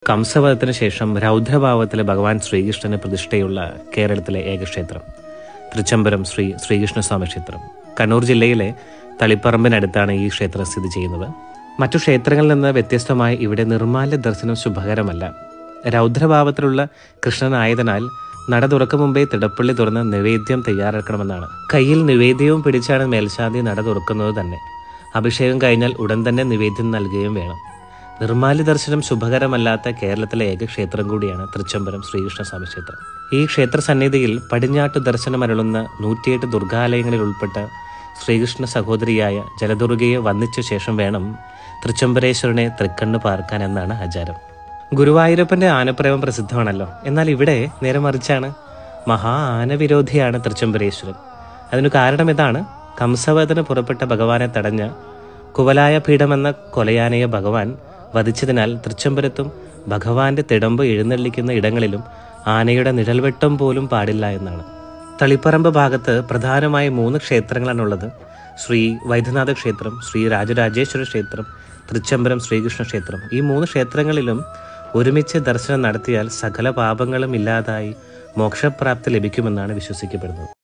കംസവധത്തിന് ശേഷം രൗദ്രഭാവത്തിലെ ഭഗവാൻ ശ്രീകൃഷ്ണന് പ്രതിഷ്ഠയുള്ള കേരളത്തിലെ ഏക ക്ഷേത്രം തൃച്ചംബരം ശ്രീകൃഷ്ണസ്വാമി ക്ഷേത്രം. കണ്ണൂർ ജില്ലയിലെ തളിപ്പറമ്പിനടുത്താണ് ഈ ക്ഷേത്രം സ്ഥിതി ചെയ്യുന്നത്. മറ്റു ക്ഷേത്രങ്ങളിൽ നിന്ന് വ്യത്യസ്തമായി ഇവിടെ നിർമ്മാല്യ ദർശനം ശുഭകരമല്ല. രൗദ്രഭാവത്തിലുള്ള കൃഷ്ണനായതിനാൽ നട തുറക്കും മുമ്പേ തിടപ്പള്ളി തുറന്ന് നിവേദ്യം തയ്യാറാക്കണമെന്നാണ്. കയ്യിൽ നിവേദ്യവും പിടിച്ചാണ് മേൽശാന്തി നട തുറക്കുന്നത് തന്നെ. അഭിഷേകം കഴിഞ്ഞാൽ ഉടൻ തന്നെ നിവേദ്യം നൽകുകയും വേണം. നിർമ്മാല്യ ദർശനം ശുഭകരമല്ലാത്ത കേരളത്തിലെ ഏക ക്ഷേത്രം കൂടിയാണ് തൃച്ചംബരം ശ്രീകൃഷ്ണസ്വാമി ക്ഷേത്രം. ഈ ക്ഷേത്ര സന്നിധിയിൽ പടിഞ്ഞാട്ട് ദർശനം അരുളുന്ന 108 ദുർഗാലയങ്ങളിൽ ഉൾപ്പെട്ട ശ്രീകൃഷ്ണ സഹോദരിയായ ജലദുർഗയെ വന്ദിച്ച ശേഷം വേണം തൃച്ചംബരേശ്വരനെ തൃക്കണ്ണ് പാർക്കാൻ എന്നാണ് ആചാരം. ഗുരുവായൂരപ്പന്റെ ആനപ്രേമം പ്രസിദ്ധമാണല്ലോ. എന്നാൽ ഇവിടെ നേരെ മറിച്ചാണ്. മഹാ ആനവിരോധിയാണ് തൃച്ചംബരേശ്വരൻ. അതിനു കാരണം ഇതാണ്. കംസവധന് പുറപ്പെട്ട ഭഗവാനെ തടഞ്ഞ കുവലായ പീഠമെന്ന കൊലയാനയെ ഭഗവാൻ വധിച്ചതിനാൽ തൃച്ചംബരത്തും ഭഗവാന്റെ തിടമ്പ് എഴുന്നള്ളിക്കുന്ന ഇടങ്ങളിലും ആനയുടെ നിഴൽവെട്ടം പോലും പാടില്ല എന്നാണ്. തളിപ്പറമ്പ് ഭാഗത്ത് പ്രധാനമായി 3 ക്ഷേത്രങ്ങളാണുള്ളത്. ശ്രീ വൈദ്യനാഥ ക്ഷേത്രം, ശ്രീ രാജരാജേശ്വര ക്ഷേത്രം, തൃച്ചംബരം ശ്രീകൃഷ്ണ ക്ഷേത്രം. ഈ 3 ക്ഷേത്രങ്ങളിലും ഒരുമിച്ച് ദർശനം നടത്തിയാൽ സകല പാപങ്ങളും ഇല്ലാതായി മോക്ഷപ്രാപ്തി ലഭിക്കുമെന്നാണ് വിശ്വസിക്കപ്പെടുന്നത്.